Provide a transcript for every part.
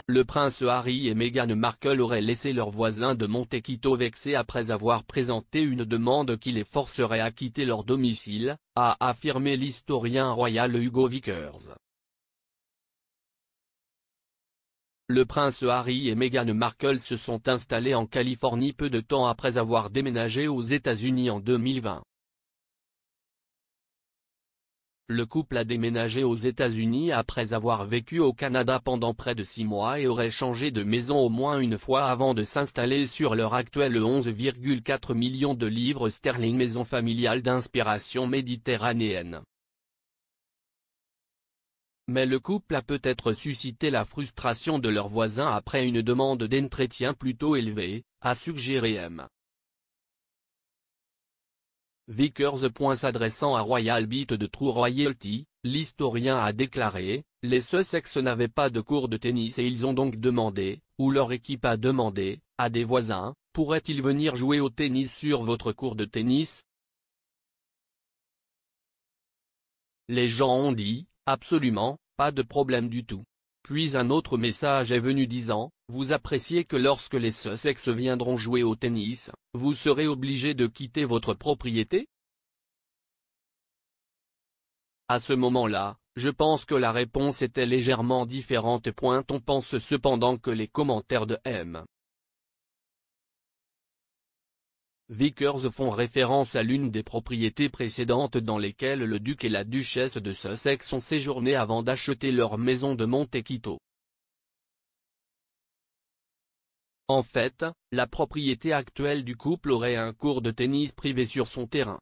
Le prince Harry et Meghan Markle auraient laissé leurs voisins de Montecito vexés après avoir présenté une demande qui les forcerait à quitter leur domicile, a affirmé l'historien royal Hugo Vickers. Le prince Harry et Meghan Markle se sont installés en Californie peu de temps après avoir déménagé aux États-Unis en 2020. Le couple a déménagé aux États-Unis après avoir vécu au Canada pendant près de 6 mois et aurait changé de maison au moins une fois avant de s'installer sur leur actuelle 11,4 millions de livres sterling maison familiale d'inspiration méditerranéenne. Mais le couple a peut-être suscité la frustration de leurs voisins après une demande d'entretien plutôt élevée, a suggéré M. Vickers. S'adressant à Royal Beat de True Royalty, l'historien a déclaré, « Les Sussex n'avaient pas de cours de tennis et ils ont donc demandé, ou leur équipe a demandé, à des voisins, pourraient-ils venir jouer au tennis sur votre cours de tennis ? Les gens ont dit, absolument, pas de problème du tout. » Puis un autre message est venu disant, « Vous appréciez que lorsque les Sussex viendront jouer au tennis, vous serez obligé de quitter votre propriété ?» À ce moment-là, je pense que la réponse était légèrement différente. On pense cependant que les commentaires de M. Vickers font référence à l'une des propriétés précédentes dans lesquelles le duc et la duchesse de Sussex ont séjourné avant d'acheter leur maison de Montecito. En fait, la propriété actuelle du couple aurait un court de tennis privé sur son terrain.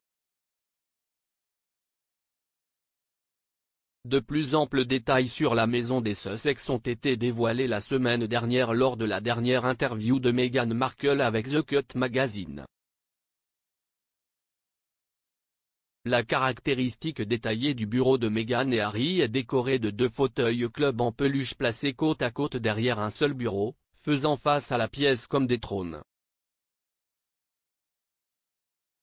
De plus amples détails sur la maison des Sussex ont été dévoilés la semaine dernière lors de la dernière interview de Meghan Markle avec The Cut Magazine. La caractéristique détaillée du bureau de Meghan et Harry est décorée de 2 fauteuils club en peluche placés côte à côte derrière un seul bureau, faisant face à la pièce comme des trônes.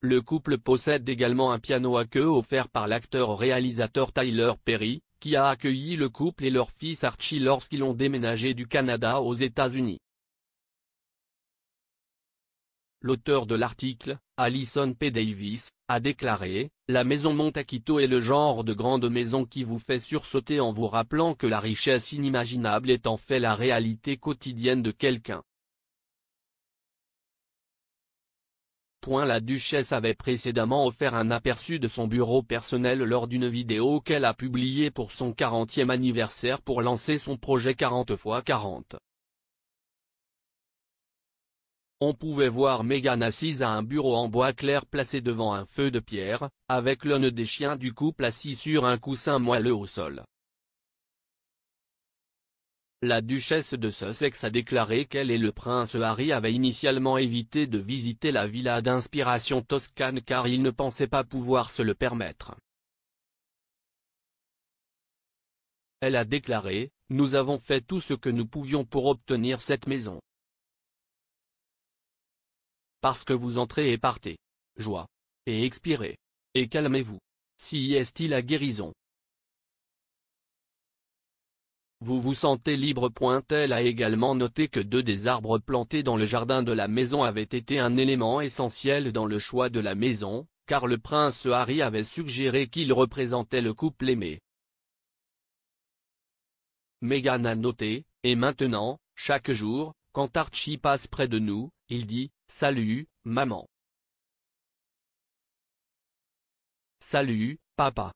Le couple possède également un piano à queue offert par l'acteur-réalisateur Tyler Perry, qui a accueilli le couple et leur fils Archie lorsqu'ils ont déménagé du Canada aux États-Unis. L'auteur de l'article, Alison P. Davis, a déclaré, « La maison Montecito est le genre de grande maison qui vous fait sursauter en vous rappelant que la richesse inimaginable est en fait la réalité quotidienne de quelqu'un. » La duchesse avait précédemment offert un aperçu de son bureau personnel lors d'une vidéo qu'elle a publiée pour son 40e anniversaire pour lancer son projet 40x40. On pouvait voir Meghan assise à un bureau en bois clair placé devant un feu de pierre, avec l'un des chiens du couple assis sur un coussin moelleux au sol. La duchesse de Sussex a déclaré qu'elle et le prince Harry avaient initialement évité de visiter la villa d'inspiration toscane car ils ne pensaient pas pouvoir se le permettre. Elle a déclaré, « Nous avons fait tout ce que nous pouvions pour obtenir cette maison. Parce que vous entrez et partez. Joie. Et expirez. Et calmez-vous. Si est-il la guérison. Vous vous sentez libre. » Elle a également noté que 2 des arbres plantés dans le jardin de la maison avaient été un élément essentiel dans le choix de la maison, car le prince Harry avait suggéré qu'il représentait le couple aimé. Meghan a noté, « Et maintenant, chaque jour, quand Archie passe près de nous, il dit, « Salut, maman. Salut, papa. »